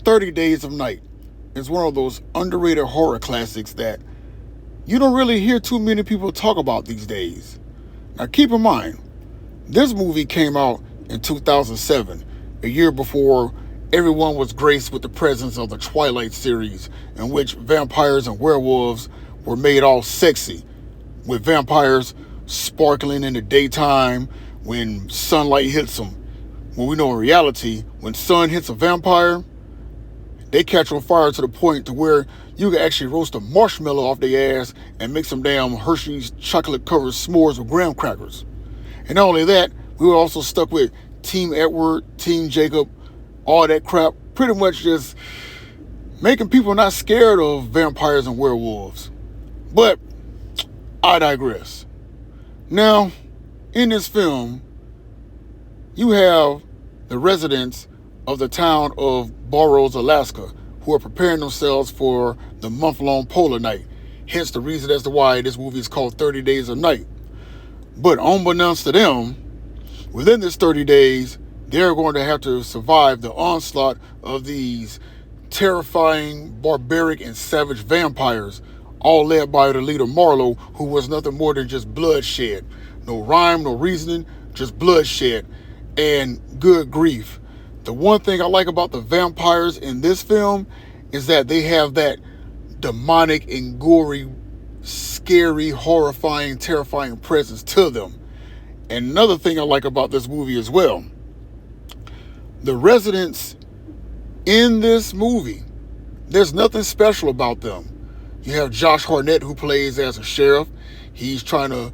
30 Days of Night is one of those underrated horror classics that you don't really hear too many people talk about these days. Now keep in mind, this movie came out in 2007, a year before everyone was graced with the presence of the Twilight series, in which vampires and werewolves were made all sexy, with vampires sparkling in the daytime when sunlight hits them. When we know in reality, when sun hits a vampire, they catch on fire to the point to where you can actually roast a marshmallow off their ass and make some damn Hershey's chocolate-covered s'mores with graham crackers. And not only that, we were also stuck with Team Edward, Team Jacob, all that crap, pretty much just making people not scared of vampires and werewolves. But I digress. Now, in this film, you have the residents of the town of Burroughs, Alaska, who are preparing themselves for the month-long polar night. Hence the reason as to why this movie is called 30 Days of Night. But unbeknownst to them, within this 30 days, they're going to have to survive the onslaught of these terrifying, barbaric, and savage vampires, all led by the leader Marlowe, who was nothing more than just bloodshed. No rhyme, no reasoning, just bloodshed. And good grief. The one thing I like about the vampires in this film is that they have that demonic and gory, scary, horrifying, terrifying presence to them. And another thing I like about this movie as well, the residents in this movie, there's nothing special about them. You have Josh Hartnett, who plays as a sheriff. He's trying to,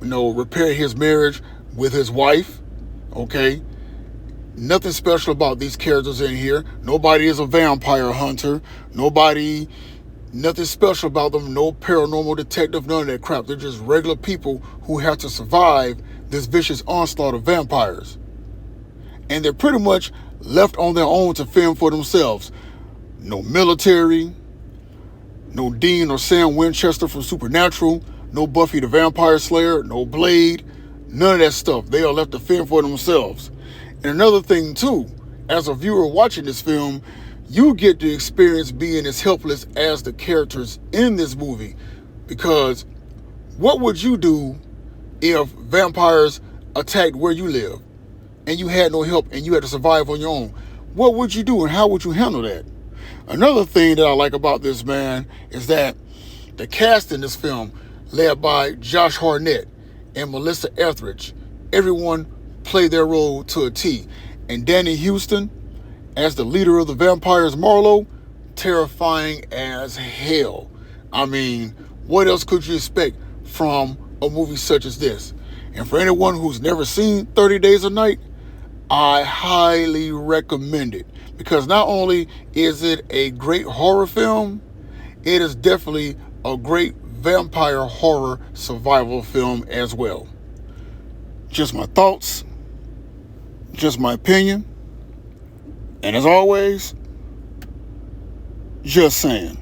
repair his marriage with his wife. Okay? Nothing special about these characters in here. Nobody is a vampire hunter. Nothing special about them. No paranormal detective, none of that crap. They're just regular people who have to survive this vicious onslaught of vampires. And they're pretty much left on their own to fend for themselves. No military, no Dean or Sam Winchester from Supernatural, no Buffy the Vampire Slayer, no Blade, none of that stuff. They are left to fend for themselves. And another thing too, as a viewer watching this film, you get to experience being as helpless as the characters in this movie. Because what would you do if vampires attacked where you live and you had no help and you had to survive on your own? What would you do and how would you handle that? Another thing that I like about this, man, is that the cast in this film, led by Josh Hartnett and Melissa Etheridge, everyone played their role to a T. And Danny Houston, as the leader of the vampires, Marlowe, terrifying as hell. I mean, what else could you expect from a movie such as this? And for anyone who's never seen 30 Days of Night, I highly recommend it. Because not only is it a great horror film, it is definitely a great vampire horror survival film as well. Just my thoughts, just my opinion, and as always, just saying.